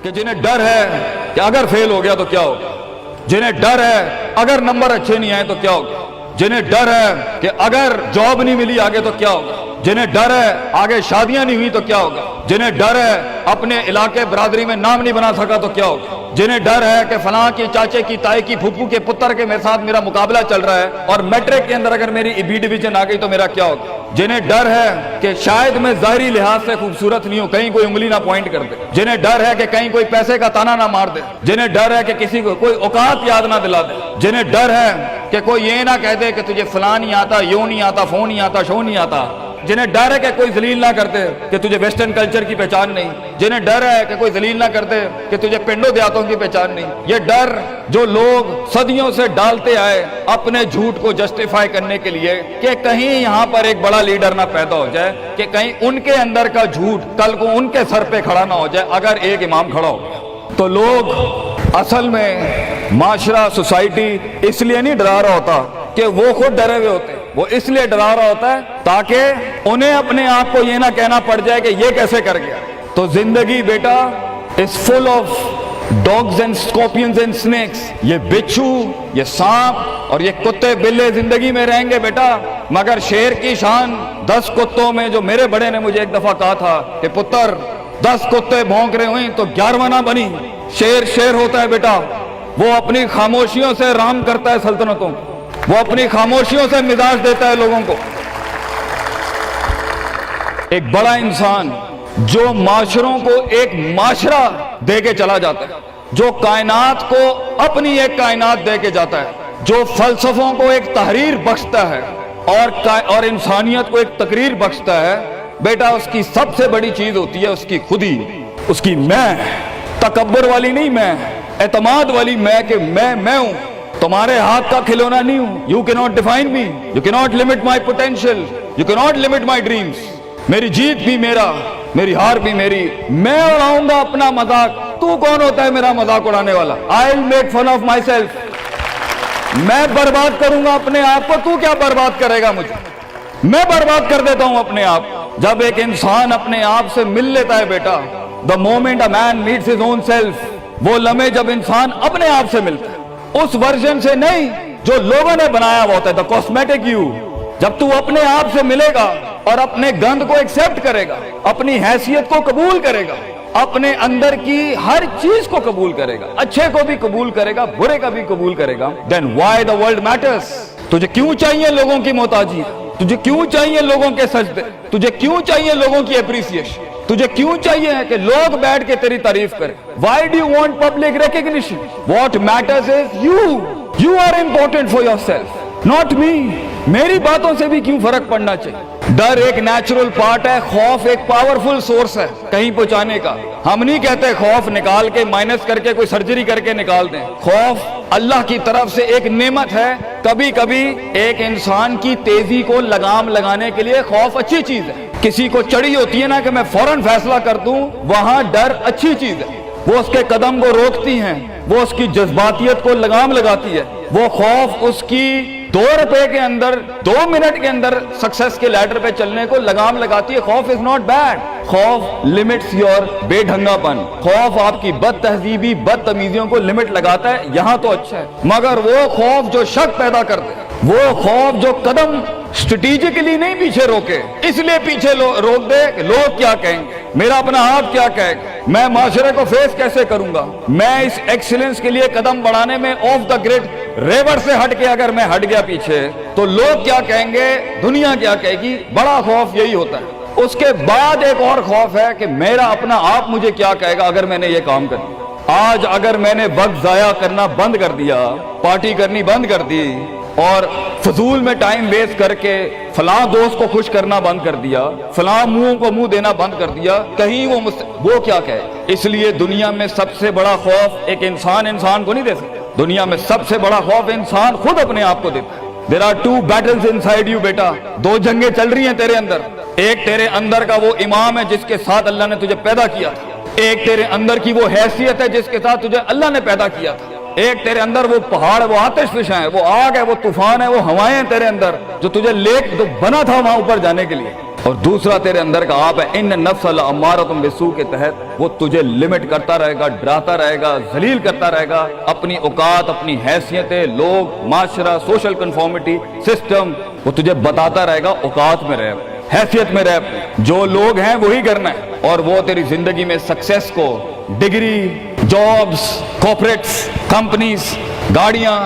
کہ جنہیں ڈر ہے کہ اگر فیل ہو گیا تو کیا ہوگا، جنہیں ڈر ہے اگر نمبر اچھے نہیں آئے تو کیا ہوگا، جنہیں ڈر ہے کہ اگر جاب نہیں ملی آگے تو کیا ہوگا، جنہیں ڈر ہے آگے شادیاں نہیں ہوئی تو کیا ہوگا، جنہیں ڈر ہے اپنے علاقے برادری میں نام نہیں بنا سکا تو کیا ہوگا، جنہیں ڈر ہے کہ فلاں کی چاچے کی تائی کی پھپھو کے پتر کے میرے ساتھ میرا مقابلہ چل رہا ہے اور میٹرک کے اندر اگر میری بی ڈویژن آ گئی تو میرا کیا ہوگا، جنہیں ڈر ہے کہ شاید میں ظاہری لحاظ سے خوبصورت نہیں ہوں، کہیں کوئی انگلی نہ پوائنٹ کر دے، جنہیں ڈر ہے کہ کہیں کوئی پیسے کا تانا نہ مار دے، جنہیں ڈر ہے کہ کسی کو کوئی اوقات یاد نہ دلا دے، جنہیں ڈر ہے کہ کوئی یہ نہ کہہ دے کہ تجھے فلاں نہیں آتا، یوں نہیں آتا، فون نہیں آتا، شو نہیں آتا، جنہیں ڈر ہے کہ کوئی ذلیل نہ کرتے کہ تجھے ویسٹرن کلچر کی پہچان نہیں، جنہیں ڈر ہے کہ کوئی ذلیل نہ کرتے کہ تجھے پنڈوں دیہاتوں کی پہچان نہیں، یہ ڈر جو لوگ صدیوں سے ڈالتے آئے اپنے جھوٹ کو جسٹیفائی کرنے کے لیے کہ کہیں یہاں پر ایک بڑا لیڈر نہ پیدا ہو جائے، کہ کہیں ان کے اندر کا جھوٹ کل کو ان کے سر پہ کھڑا نہ ہو جائے اگر ایک امام کھڑا ہو گیا، تو لوگ اصل میں معاشرہ سوسائٹی اس لیے نہیں ڈرا رہا ہوتا کہ وہ خود ڈرے ہوئے ہوتے، وہ اس لیے ڈرا رہا ہوتا ہے تاکہ انہیں اپنے آپ کو یہ نہ کہنا پڑ جائے کہ یہ کیسے کر گیا۔ تو زندگی بیٹا is full of dogs and scorpions and snakes، یہ بچھو، یہ سانپ اور یہ کتے بلے زندگی میں رہیں گے بیٹا، مگر شیر کی شان 10 کتوں میں، جو میرے بڑے نے مجھے ایک دفعہ کہا تھا کہ پتر 10 کتے بھونک رہے ہوئیں تو 11واں نہ بنی، شیر ہوتا ہے بیٹا، وہ اپنی خاموشیوں سے رام کرتا ہے سلطنتوں، وہ اپنی خاموشیوں سے مزاج دیتا ہے لوگوں کو۔ ایک بڑا انسان جو معاشروں کو ایک معاشرہ دے کے چلا جاتا ہے، جو کائنات کو اپنی ایک کائنات دے کے جاتا ہے، جو فلسفوں کو ایک تحریر بخشتا ہے اور انسانیت کو ایک تقریر بخشتا ہے، بیٹا اس کی سب سے بڑی چیز ہوتی ہے اس کی خودی، اس کی میں، تکبر والی نہیں میں، اعتماد والی میں، کہ میں ہوں، تمہارے ہاتھ کا کھلونا نہیں ہوں، you cannot define me, you cannot limit my potential, you cannot limit my dreams، میری جیت بھی میرا، میری ہار بھی میری، میں اڑاؤں گا اپنا مذاق، تو کون ہوتا ہے میرا مذاق اڑانے والا، I'll make fun of myself، میں برباد کروں گا اپنے آپ کو، تو کیا برباد کرے گا مجھے، میں برباد کر دیتا ہوں اپنے آپ۔ جب ایک انسان اپنے آپ سے مل لیتا ہے بیٹا، the moment a man meets his own self، وہ لمحے جب انسان اپنے آپ سے ملتا ہے، اس ورژن سے نہیں جو لوگوں نے بنایا ہوا ہوتا ہے، the cosmetic you، جب تو اپنے آپ سے ملے گا اور اپنے گند کو ایکسپٹ کرے گا، اپنی حیثیت کو قبول کرے گا، اپنے اندر کی ہر چیز کو قبول کرے گا، اچھے کو بھی قبول کرے گا، برے کا بھی قبول کرے گا، then why the world matters، تجھے کیوں چاہیے لوگوں کی محتاجی، تجھے کیوں چاہیے لوگوں کے سجدے، تجھے کیوں چاہیے لوگوں کی اپریسیشن، تجھے کیوں چاہیے کہ لوگ بیٹھ کے تیری تعریف کریں، why do you want public recognition، what matters is you are important for yourself، not me، میری باتوں سے بھی کیوں فرق پڑنا چاہیے۔ ڈر ایک نیچرل پارٹ ہے، خوف ایک پاورفل سورس ہے کہیں پہنچانے کا۔ ہم نہیں کہتے خوف نکال کے مائنس کر کے کوئی سرجری کر کے نکال دیں، خوف اللہ کی طرف سے ایک نعمت ہے۔ کبھی کبھی ایک انسان کی تیزی کو لگام لگانے کے لیے خوف اچھی چیز ہے۔ کسی کو چڑی ہوتی ہے نا کہ میں فوراً فیصلہ کر دوں، وہاں ڈر اچھی چیز ہے، وہ اس کے قدم کو روکتی ہیں، وہ اس کی جذباتیت کو لگام لگاتی ہے۔ وہ خوف اس کی 2 روپے کے اندر 2 منٹ کے اندر سکسس کے لیڈر پہ چلنے کو لگام لگاتی ہے۔ خوف از ناٹ بیڈ، خوف لمٹس یور بے ڈھنگا پن، خوف آپ کی بد تہذیبی بد تمیزیوں کو لمٹ لگاتا ہے، یہاں تو اچھا ہے۔ مگر وہ خوف جو شک پیدا کر دے، وہ خوف جو قدم اسٹریٹجکلی نہیں پیچھے روکے، اس لیے پیچھے روک دے کہ لوگ کیا کہیں گے، میرا اپنا آپ کیا کہے گا، میں معاشرے کو فیس کیسے کروں گا، میں اس ایکسیلنس کے لیے قدم بڑھانے میں آف دا گریڈ ریور سے ہٹ کے اگر میں ہٹ گیا پیچھے تو لوگ کیا کہیں گے، دنیا کیا کہے گی۔ بڑا خوف یہی ہوتا ہے۔ اس کے بعد ایک اور خوف ہے کہ میرا اپنا آپ مجھے کیا کہے گا اگر میں نے یہ کام کر دیا۔ آج اگر میں نے وقت ضائع کرنا بند کر دیا، پارٹی کرنی بند کر دی اور فضول میں ٹائم ویسٹ کر کے فلاں دوست کو خوش کرنا بند کر دیا، فلاں منہ کو منہ دینا بند کر دیا، کہیں وہ کیا کہے۔ اس لیے دنیا میں سب سے بڑا خوف ایک انسان کو نہیں دے سکتا، دنیا میں سب سے بڑا خوف انسان خود اپنے آپ کو دیتا ہے۔ There are 2 battles inside you بیٹا، 2 جنگیں چل رہی ہیں تیرے اندر۔ ایک تیرے اندر کا وہ امام ہے جس کے ساتھ اللہ نے تجھے پیدا کیا تھا، ایک تیرے اندر کی وہ حیثیت ہے جس کے ساتھ تجھے اللہ نے پیدا کیا تھا، ایک تیرے اندر وہ پہاڑ، وہ آتش فشاں ہے، وہ آگ ہے، وہ طوفان ہے، وہ ہوائیں ہیں تیرے اندر جو تجھے جو بنا تھا وہاں اوپر جانے کے لیے۔ اور دوسرا تیرے اندر کا آپ ہے ان نفس لامارۃ بالسوء کے تحت وہ تجھے لمٹ کرتا رہے گا، ڈراتا رہے گا، ذلیل کرتا رہے گا، اپنی اوقات، اپنی حیثیتیں، لوگ، معاشرہ، سوشل کنفارمیٹی، سسٹم، وہ تجھے بتاتا رہے گا اوقات میں رہ، حیثیت میں رہ، جو لوگ ہیں وہی کرنا ہے، اور وہ تیری زندگی میں سکسیس کو، ڈگری، جابز، کارپوریٹس، کمپنیز، گاڑیاں،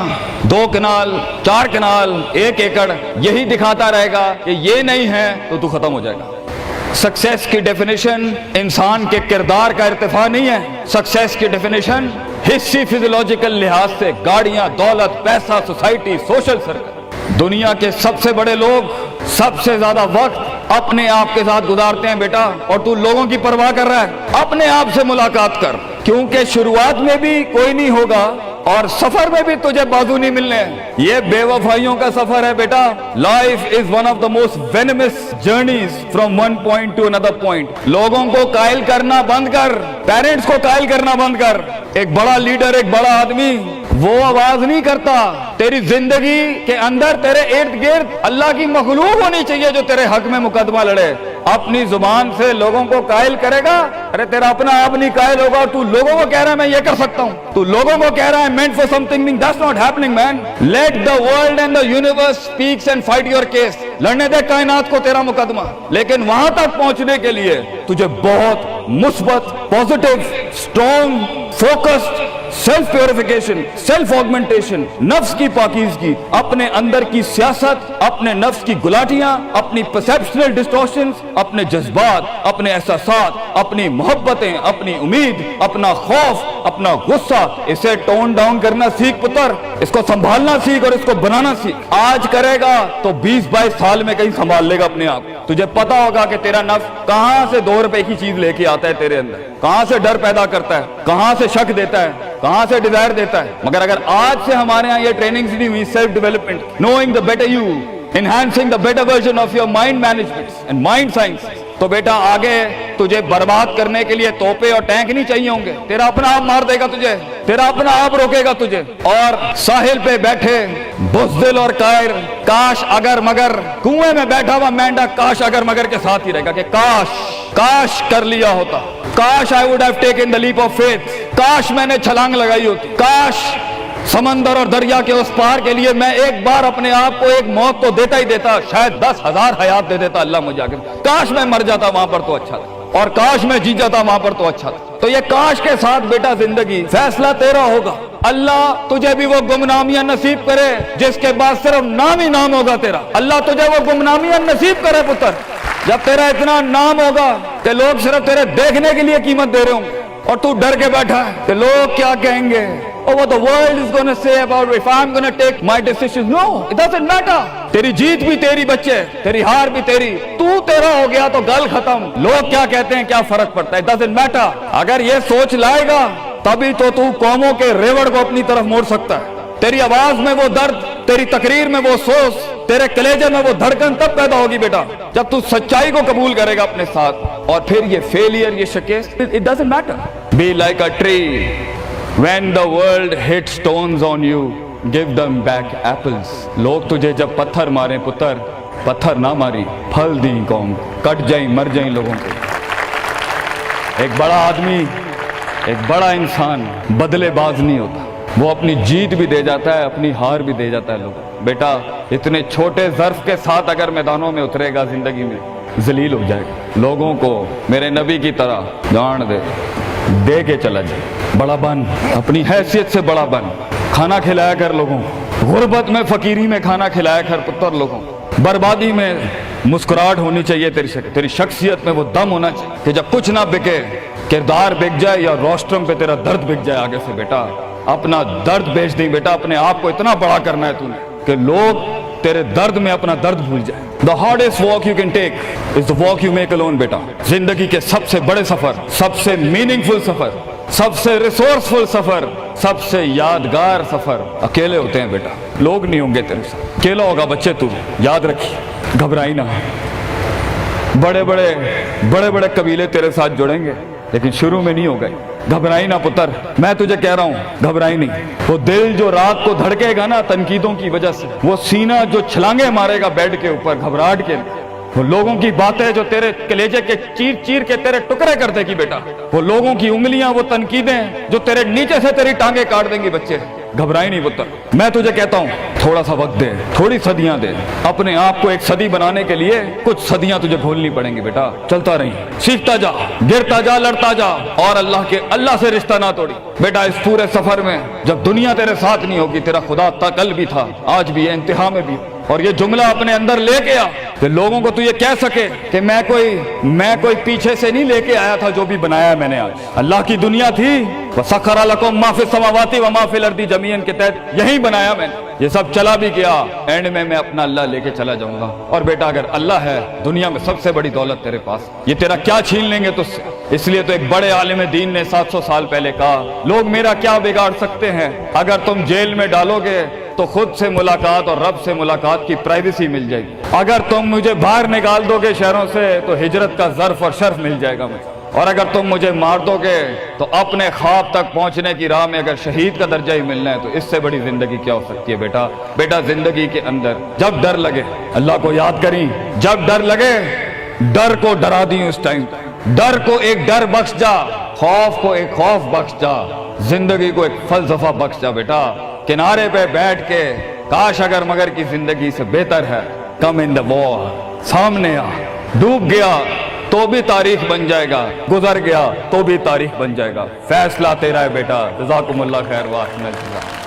2 کنال، 4 کنال، 1 ایکڑ، یہی دکھاتا رہے گا کہ یہ نہیں ہے تو ختم ہو جائے گا۔ سکسیس کی ڈیفینیشن انسان کے کردار کا ارتفاع نہیں ہے، سکسیس کی ڈیفینیشن حصی فزیولوجیکل لحاظ سے گاڑیاں، دولت، پیسہ، سوسائٹی، سوشل سرکل۔ دنیا کے سب سے بڑے لوگ سب سے زیادہ وقت اپنے آپ کے ساتھ گزارتے ہیں بیٹا، اور تو لوگوں کی پرواہ کر رہا ہے؟ اپنے آپ سے ملاقات کر، کیونکہ شروعات میں بھی کوئی نہیں ہوگا اور سفر میں بھی تجھے بازو نہیں ملنے ہیں۔ یہ بے وفائیوں کا سفر ہے بیٹا۔ Life is one of the most venomous journeys from one point to another point. لوگوں کو قائل کرنا بند کر، پیرنٹس کو قائل کرنا بند کر۔ ایک بڑا لیڈر، ایک بڑا آدمی وہ آواز نہیں کرتا، تیری زندگی کے اندر تیرے ارد گرد اللہ کی مخلوق ہونی چاہیے جو تیرے حق میں مقدمہ لڑے۔ اپنی زبان سے لوگوں کو قائل کرے گا، ارے تیرا اپنا آپ نہیں قائل ہوگا، تو لوگوں کو کہہ رہا ہے میں یہ کر سکتا ہوں، تو لوگوں کو کہہ رہا ہے meant for something being that's not happening man. Let the world and the universe speaks and fight your case. لڑنے دے کائنات کو تیرا مقدمہ، لیکن وہاں تک پہنچنے کے لیے تجھے بہت مثبت، positive, strong, focused, self purification, self augmentation, نفس کی پاکیزگی، اپنے اندر کی سیاست، اپنے نفس کی گلاٹیاں، اپنی پرسیپشنل ڈسٹورشنز، اپنے جذبات، اپنے احساسات، اپنی محبتیں، اپنی امید، اپنا خوف، اپنا غصہ، اسے ٹون ڈاؤن کرنا سیکھ پتر، اس کو سنبھالنا سیکھ اور اس کو بنانا سیکھ۔ آج کرے گا تو 20-22 سال میں کہیں سنبھال لے گا اپنے آپ۔ تجھے پتا ہوگا کہ تیرا نفس کہاں سے 2 روپے کی چیز لے کے آتا ہے تیرے اندر، کہاں سے ڈر پیدا کرتا ہے، کہاں سے شک دیتا ہے، کہاں سے ڈیزائر دیتا ہے۔ مگر اگر آج سے ہمارے ہاں یہ ٹریننگز نہیں ہوئی، self development, knowing the better you, enhancing the better version of your mind management and mind science, تو بیٹا آگے تجھے برباد کرنے کے لیے توپے اور ٹینک نہیں چاہیے ہوں گے، تیرا اپنا آپ مار دے گا تجھے، تیرا اپنا آپ روکے گا تجھے۔ اور ساحل پہ بیٹھے بزدل اور قائر، کاش اگر مگر، کنویں میں بیٹھا ہوا مینڈا کاش اگر مگر کے ساتھ ہی رہے گا کہ کاش کر لیا ہوتا، کاش I would have taken the leap of faith، کاش میں نے چھلانگ لگائی ہوتی، کاش سمندر اور دریا کے اس پار کے لیے میں ایک بار اپنے آپ کو ایک موت تو دیتا ہی دیتا، شاید 10,000 حیات دے دیتا اللہ مجھے آگے، کاش میں مر جاتا وہاں پر تو اچھا تھا، اور کاش میں جی جاتا وہاں پر تو اچھا تھا۔ تو یہ کاش کے ساتھ بیٹا زندگی، فیصلہ تیرا ہوگا۔ اللہ تجھے بھی وہ گمنامیاں نصیب کرے جس کے بعد صرف نام ہی نام ہوگا تیرا، اللہ تجھے وہ گمنامیاں نصیب کرے پتر، جب تیرا اتنا نام ہوگا کہ لوگ صرف تیرے دیکھنے کے لیے قیمت دے رہے ہوں گے، اور تو ڈر کے بیٹھا ہے کہ لوگ کیا کہیں گے، or what the world is going to say about me if I'm going to take my decisions. No, it doesn't matter. تیری جیت بھی تیری بچے، تیری ہار بھی تیری، تو تیرا ہو گیا تو گل ختم، لوگ کیا کہتے ہیں کیا فرق پڑتا ہے، it doesn't matter۔ اگر یہ سوچ لائے گا تبھی تو قوموں کے ریوڑ کو اپنی طرف موڑ سکتا ہے۔ تیری آواز میں وہ درد، تیری تقریر میں وہ سوز، تیرے کلیجے میں وہ دھڑکن تب پیدا ہوگی بیٹا جب تو سچائی کو قبول کرے گا اپنے ساتھ، اور پھر یہ فیلئر، یہ شکست، it doesn't matter۔ Be like a tree when the world hits stones on you, give them back apples۔ لوگ تجھے جب پتھر ماریں پتر، پتھر نہ ماری، پھل دیں قوم، کٹ جائیں مر جائیں لوگوں کو۔ ایک بڑا آدمی، ایک بڑا انسان بدلے باز نہیں ہوتا، وہ اپنی جیت بھی دے جاتا ہے، اپنی ہار بھی دے جاتا ہے لوگ۔ بیٹا اتنے چھوٹے ظرف کے ساتھ اگر میدانوں میں اترے گا زندگی میں، ذلیل ہو جائے گا، لوگوں کو میرے نبی کی طرح جان دے کے چلا جائے، بڑا بن، اپنی حیثیت سے بڑا بن، کھانا کھلایا کر لوگوں کو، غربت میں فقیری میں کھانا کھلایا کر پتر لوگوں کو، بربادی میں مسکراہٹ ہونی چاہیے، تیری شخصیت میں وہ دم ہونا چاہیے کہ جب کچھ نہ بکے، کردار بک جائے یا روسٹرم پہ تیرا درد بک جائے آگے سے، بیٹا اپنا درد بیچ دیں بیٹا، اپنے آپ کو اتنا بڑا کرنا ہے تو نے کہ لوگ تیرے درد میں اپنا درد بھول جائیں۔ The hardest walk you can take is the walk you make alone بیٹا۔ زندگی کے سب سے بڑے سفر، سب سے میننگ فل سفر، سب سے ریسورسفل سفر، سب سے یادگار سفر اکیلے ہوتے ہیں بیٹا، لوگ نہیں ہوں گے تیرے ساتھ، اکیلا ہوگا بچے تو، یاد رکھیے، گھبرائی نہ۔ بڑے بڑے قبیلے تیرے ساتھ جڑیں گے لیکن شروع میں نہیں ہو گئے، گھبرائی نہ پتر، میں تجھے کہہ رہا ہوں گھبرائی نہیں۔ وہ دل جو رات کو دھڑکے گا نا تنقیدوں کی وجہ سے، وہ سینہ جو چھلانگے مارے گا بیڈ کے اوپر گھبراہٹ کے، وہ لوگوں کی باتیں جو تیرے کلیجے کے چیر چیر کے تیرے ٹکڑے کر دے گی بیٹا، وہ لوگوں کی انگلیاں، وہ تنقیدیں جو تیرے نیچے سے تیری ٹانگیں کاٹ دیں گی بچے، گھبرائی نہیں پتر۔ میں تجھے کہتا ہوں تھوڑا سا وقت دے، تھوڑی صدیاں دے، اپنے آپ کو ایک صدی بنانے کے لیے کچھ صدیاں تجھے گھولنی پڑیں گی بیٹا، چلتا رہی، سیکھتا جا، گرتا جا، لڑتا جا، اور اللہ سے رشتہ نہ توڑی بیٹا۔ اس پورے سفر میں جب دنیا تیرے ساتھ نہیں ہوگی، تیرا خدا تھا، کل بھی تھا، آج بھی ہے، انتہا میں بھی، اور یہ جملہ اپنے اندر لے کے آ کہ لوگوں کو تو یہ کہہ سکے کہ میں کوئی پیچھے سے نہیں لے کے آیا تھا، جو بھی بنایا میں نے آج اللہ کی دنیا تھی، وَسَخَّرَ لَكُم مَّا فِي السَّمَاوَاتِ وَمَا فِي الْأَرْضِ جَمِيعًا کے تحت یہی بنایا میں نے، یہ سب چلا بھی گیا، اینڈ میں اپنا اللہ لے کے چلا جاؤں گا۔ اور بیٹا اگر اللہ ہے دنیا میں سب سے بڑی دولت تیرے پاس، یہ تیرا کیا چھین لیں گے تجھ سے؟ اس لیے تو ایک بڑے عالم دین نے 700 سال پہلے کہا، لوگ میرا کیا بگاڑ سکتے ہیں؟ اگر تم جیل میں ڈالو گے تو خود سے ملاقات اور رب سے ملاقات کی پرائیویسی مل جائے گی، اگر تم مجھے باہر نکال دو گے شہروں سے تو ہجرت کا ظرف اور شرف مل جائے گا مجھے، اور اگر تم مجھے مار دو گے تو اپنے خواب تک پہنچنے کی راہ میں اگر شہید کا درجہ ہی ملنا ہے تو اس سے بڑی زندگی کیا ہو سکتی ہے بیٹا زندگی کے اندر جب ڈر لگے اللہ کو یاد کریں، جب ڈر لگے ڈر کو ڈرا دیں، اس ٹائم ڈر کو ایک ڈر بخش جا، خوف کو ایک خوف بخش جا، زندگی کو ایک فلسفہ بخش جا بیٹا۔ کنارے پہ بیٹھ کے کاش اگر مگر کی زندگی سے بہتر ہے، کم ان دا وار، سامنے آ، ڈوب گیا تو بھی تاریخ بن جائے گا، گزر گیا تو بھی تاریخ بن جائے گا، فیصلہ تیرا ہے بیٹا۔ جزاکم اللہ خیر، واحسن الجزا۔